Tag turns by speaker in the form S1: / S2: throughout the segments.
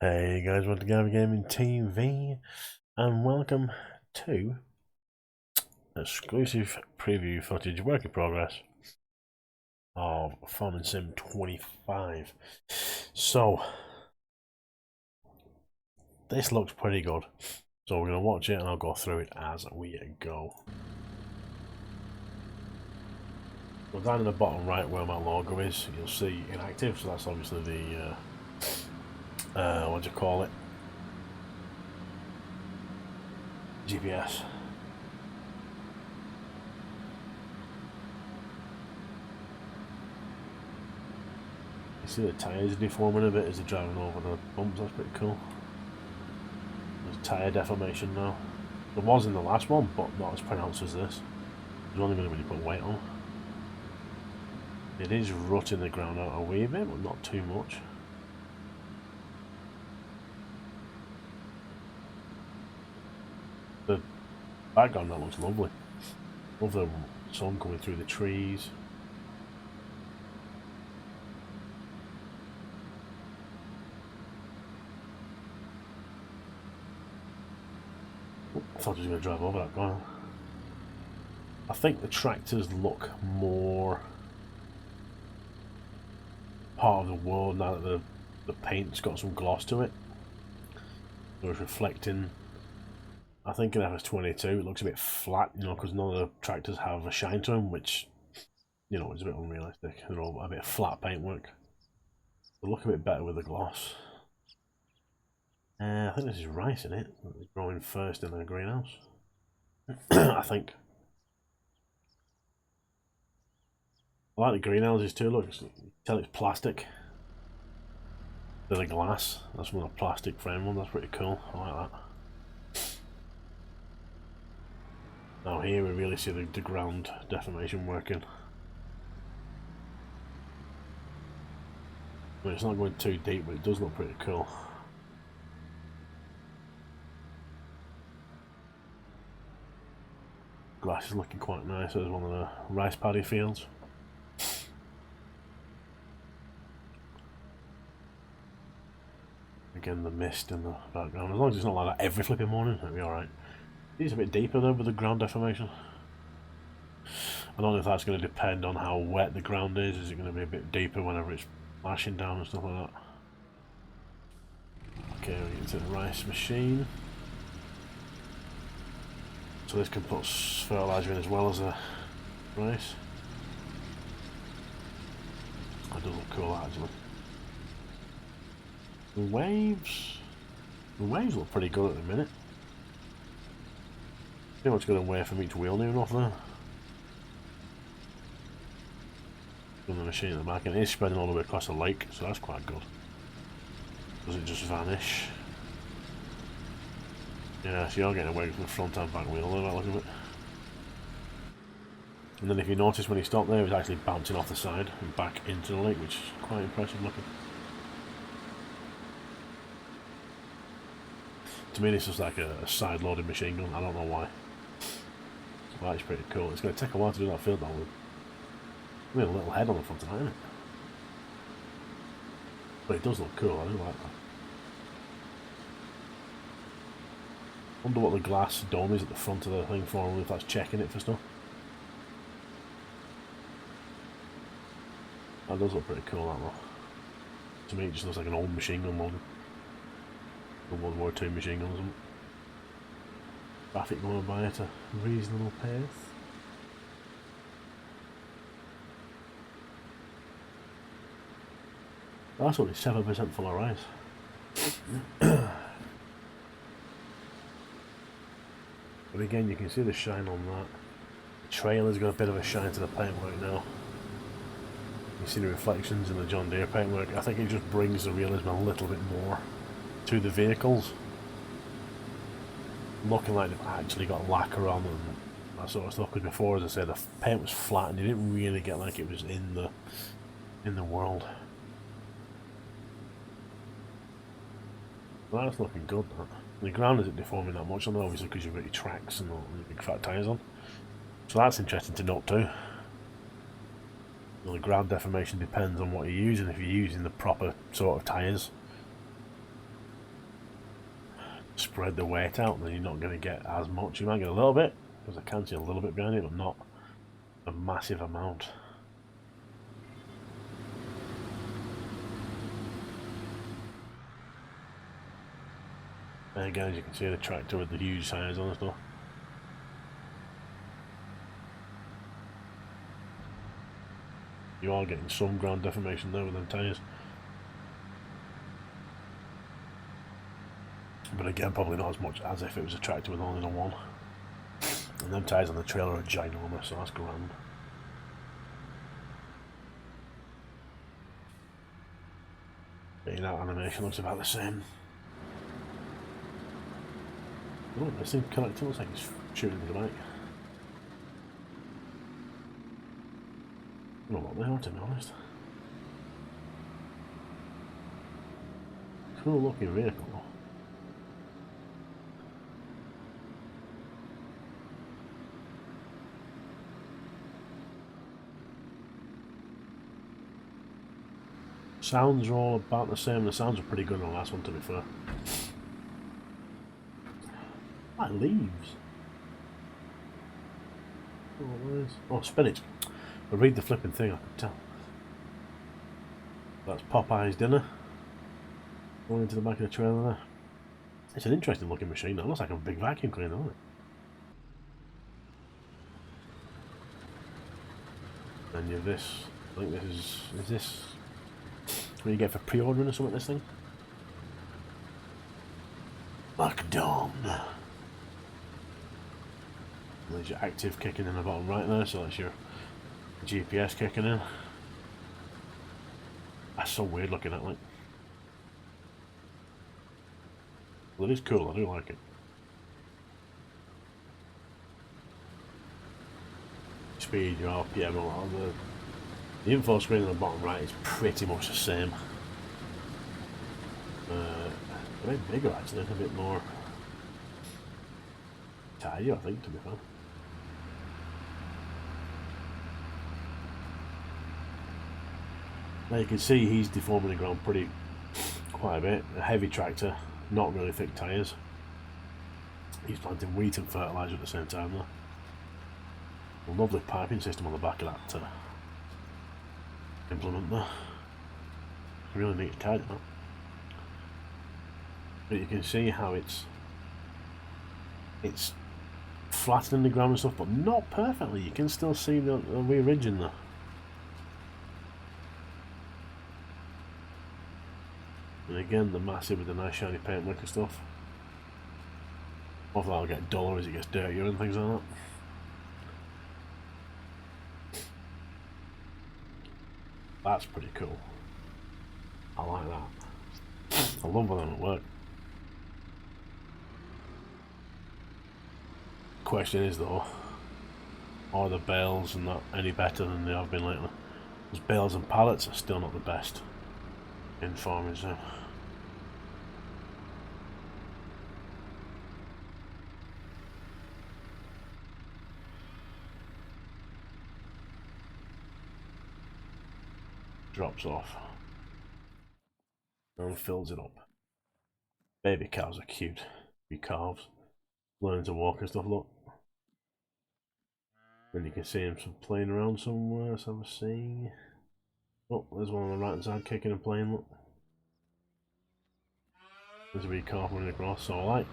S1: Hey guys, welcome to Guyvergamingtv and welcome to exclusive preview footage work in progress of Farming Sim 25. So this looks pretty good, so we're going to watch it and I'll go through it as we go. So down in the bottom right where my logo is, you'll see inactive, so that's obviously the what do you call it, GPS. You see the tyres deforming a bit as they're driving over the bumps. That's pretty cool. There's tyre deformation now. There was in the last one, but not as pronounced as this. There's only going to really put weight on. It is rutting the ground out a wee bit, but not too much. The background that looks lovely. Love the sun coming through the trees. I thought I was going to drive over that corner. I think the tractors look more part of the world now that the paint's got some gloss to it. So it's reflecting. I think in FS22 it looks a bit flat, you know, because none of the tractors have a shine to them, which, you know, is a bit unrealistic. They're all a bit of flat paintwork. They look a bit better with the gloss. I think this is rice in it. It's growing first in the greenhouse. I think. I like the greenhouses too. Look, you can tell it's plastic. There's a glass. That's one of the plastic frame one. That's pretty cool. I like that. Now here we really see the ground deformation working. I mean, it's not going too deep, but it does look pretty cool. Grass is looking quite nice. There's one of the rice paddy fields. Again, the mist in the background. As long as it's not like that every flipping morning, it'll be alright. It's a bit deeper though with the ground deformation. I don't know if that's going to depend on how wet the ground is. Is it going to be a bit deeper whenever it's lashing down and stuff like that? Okay, we get to the rice machine. So this can put fertiliser in as well as the rice. That does look cool actually. The waves look pretty good at the minute. Pretty much got away from each wheel near enough there. From the machine at the back, and it is spreading all the way across the lake, so that's quite good. Does it just vanish? Yeah, so you're getting away from the front and back wheel there, by looking at it. And then if you notice when he stopped there, it was actually bouncing off the side and back into the lake, which is quite impressive looking. To me, this is like a side-loaded machine gun. I don't know why. Well, that's pretty cool. It's going to take a while to do that field down with. We have a little head on the front of that, isn't it? But it does look cool. I do like that. Wonder what the glass dome is at the front of the thing for, if that's checking it for stuff. That does look pretty cool, that one. To me, it just looks like an old machine gun model. The World War II machine gun or something. Traffic going by at a reasonable pace. That's only 7% full of rice. But again, you can see the shine on that. The trailer's got a bit of a shine to the paintwork now. You see the reflections in the John Deere paintwork. I think it just brings the realism a little bit more to the vehicles. Looking like they've actually got lacquer on them and that sort of stuff. Because before, as I said, the paint was flat and you didn't really get like it was in the world. Well, that's looking good. That. The ground isn't deforming that much, obviously because you've got your tracks and all the big fat tyres on. So that's interesting to note too. Well, the ground deformation depends on what you're using. If you're using the proper sort of tyres, spread the weight out, then you're not going to get as much. You might get a little bit, because I can see a little bit behind it, but not a massive amount. And again, as you can see, the tractor with the huge tyres on and stuff. You are getting some ground deformation there with them tyres. But again, probably not as much as if it was a tractor with only the one. And them tyres on the trailer are ginormous, so that's grand. That animation looks about the same. Oh, this thing connected looks like it's shooting the bike. I don't know what they are, to be honest. Cool looking vehicle. Sounds are all about the same. The sounds are pretty good on the last one, to be fair. Like leaves. Oh, what is? Oh, spinach. I read the flipping thing, I can tell. That's Popeye's dinner. Going into the back of the trailer there. It's an interesting looking machine. It looks like a big vacuum cleaner, doesn't it? And you have this. I think this is this what you get for pre-ordering or something, this thing? Lockdown. There's your active kicking in the bottom right there, so that's your GPS kicking in. That's so weird looking at, like. Well, it is cool, I do like it. Speed, your RPM, all the info screen on the bottom right is pretty much the same. A bit bigger actually, a bit more tidy, I think, to be fair. Now you can see he's deforming the ground quite a bit. A heavy tractor, not really thick tyres. He's planting wheat and fertiliser at the same time though. A lovely piping system on the back of that implement there. Really neat tidy that. But you can see how it's flattening the ground and stuff, but not perfectly. You can still see the rear ridge in there. And again, the massive with the nice shiny paintwork and stuff. Hopefully that'll get duller as it gets dirtier and things like that. That's pretty cool. I like that. I love when them at work. Question is though, are the bales and that any better than they have been lately? Because bales and pallets are still not the best in farming sim. Drops off and fills it up. Baby cows are cute. Be calves. Learning to walk and stuff, look. And you can see him playing around somewhere, let's have a see. Oh, there's one on the right hand side kicking and playing, look. There's a wee calf running across, so I like.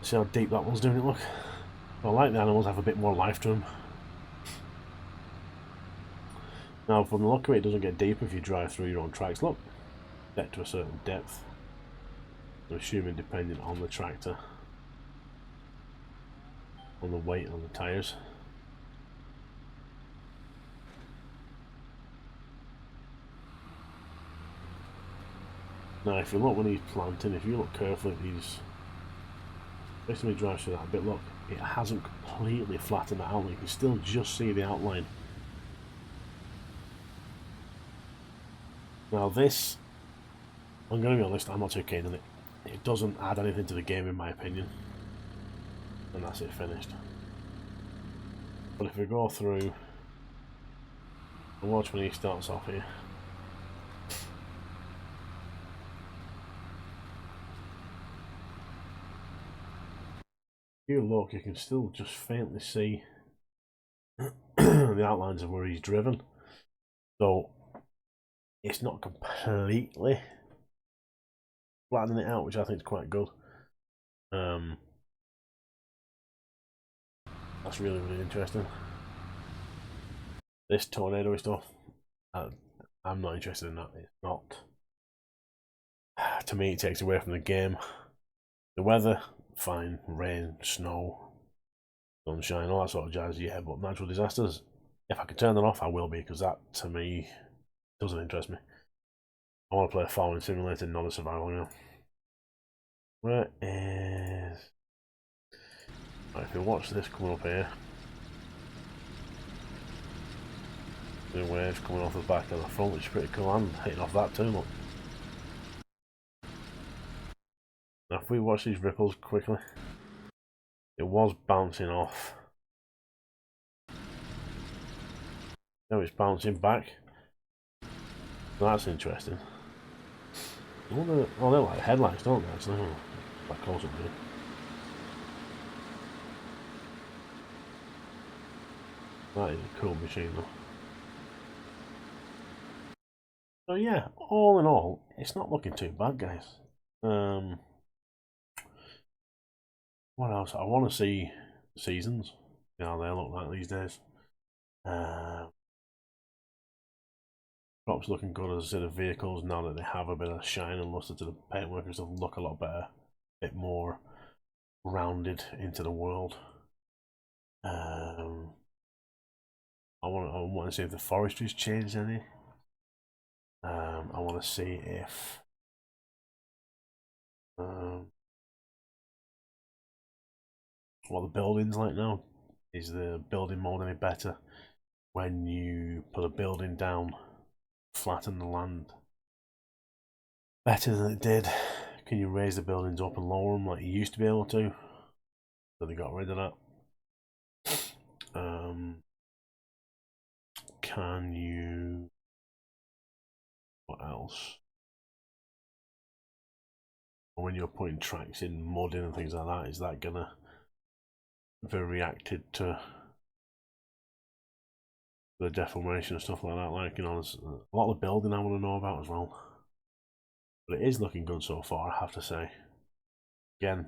S1: See how deep that one's doing it, look. I like the animals have a bit more life to them. Now from the look of it, it doesn't get deep if you drive through your own tracks, look. Get to a certain depth. I'm assuming depending on the tractor. On the weight on the tyres. Now if you look when he's planting, if you look carefully at these, especially when he drives through that bit, look, it hasn't completely flattened that out, you can still just see the outline. Now this, I'm going to be honest, I'm not too keen on it. It doesn't add anything to the game in my opinion. And that's it, finished. But if we go through and watch when he starts off here. you look, you can still just faintly see the outlines of where he's driven. So it's not completely flattening it out, which I think is quite good. That's really, really interesting. This tornado stuff, I'm not interested in that. It's not. To me, it takes away from the game. The weather, fine. Rain, snow, sunshine, all that sort of jazz, yeah. But natural disasters, if I can turn that off, I will be, because that, to me, doesn't interest me. I want to play a farming simulator, not a survival game. Where is... Right, if you watch this coming up here, the waves coming off the back of the front, which is pretty cool, and hitting off that too, look. Now if we watch these ripples quickly, it was bouncing off. Now it's bouncing back. That's interesting. Oh, they're like headlights, don't they? Actually, that close up there. That is a cool machine though. So yeah, all in all, it's not looking too bad, guys. What else? I want to see seasons. You know, they look like these days. Props looking good, as I said, of vehicles, now that they have a bit of shine and luster to the paintwork and stuff, look a lot better, a bit more rounded into the world. I want to see if the forestry's changed any. I want to see if what the building's like now. Is the building mode any better? When you put a building down, flatten the land better than it did? Can you raise the buildings up and lower them like you used to be able to? So they got rid of that. Can you... What else? When you're putting tracks in, mud in and things like that, is that gonna be reacted to the deformation and stuff like that? Like, you know, there's a lot of building I want to know about as well. But it is looking good so far, I have to say. Again,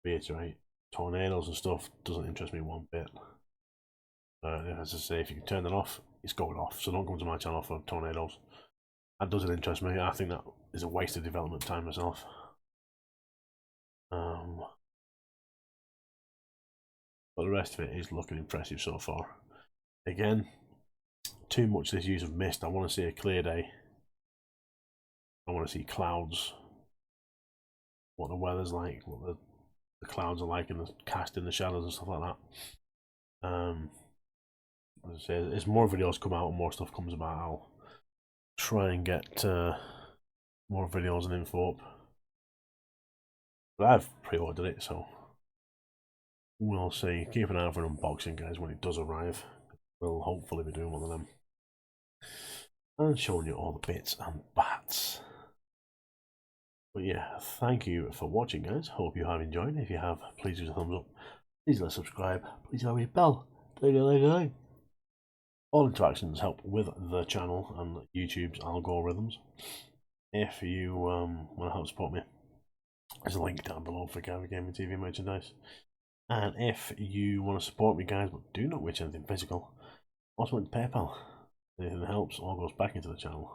S1: reiterate, tornadoes and stuff doesn't interest me one bit. As I say, if you can turn that off, it's going off. So don't come to my channel for tornadoes. That doesn't interest me. I think that is a waste of development time myself. But the rest of it is looking impressive so far. Again, too much this use of mist. I want to see a clear day. I want to see clouds. What the weather's like, what the clouds are like, and the casting the shadows and stuff like that. As I say, as more videos come out and more stuff comes about, I'll try and get more videos and info up. But I've pre-ordered it, so we'll see. Keep an eye out for an unboxing, guys, when it does arrive. We'll hopefully be doing one of them and showing you all the bits and bats. But yeah, thank you for watching, guys. Hope you have enjoyed. If you have, please use a thumbs up. Please let subscribe. Please hit the bell. All interactions help with the channel and YouTube's algorithms. If you want to help support me, there's a link down below for Guyvergamingtv merchandise. And if you want to support me, guys, but do not wish anything physical, also went to PayPal. Anything that helps all goes back into the channel.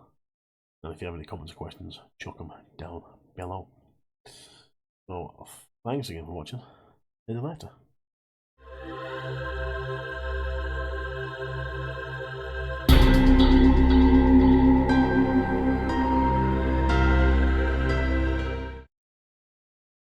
S1: And if you have any comments or questions, chuck them down below. So, thanks again for watching. See you later.